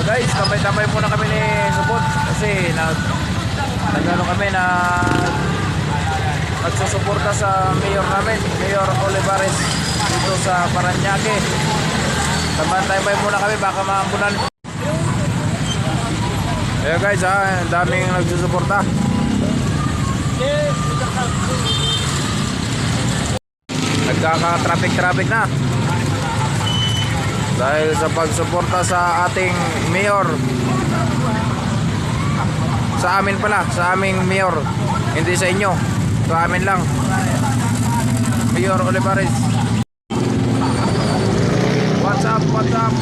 Guys, tambay-tambay muna kami ni Supot kasi nagano kami na nagsusuporta sa mayor namin, Mayor Olivares dito sa Parañaque. Tambay-tambay muna kami baka maambunan. Ayan guys, ang daming nagsusuporta. Nagkaka-traffic na dahil sa pagsuporta sa ating mayor. Sa amin pala, sa aming mayor, hindi sa inyo, sa amin lang. Mayor Olivares. What's up, what's up?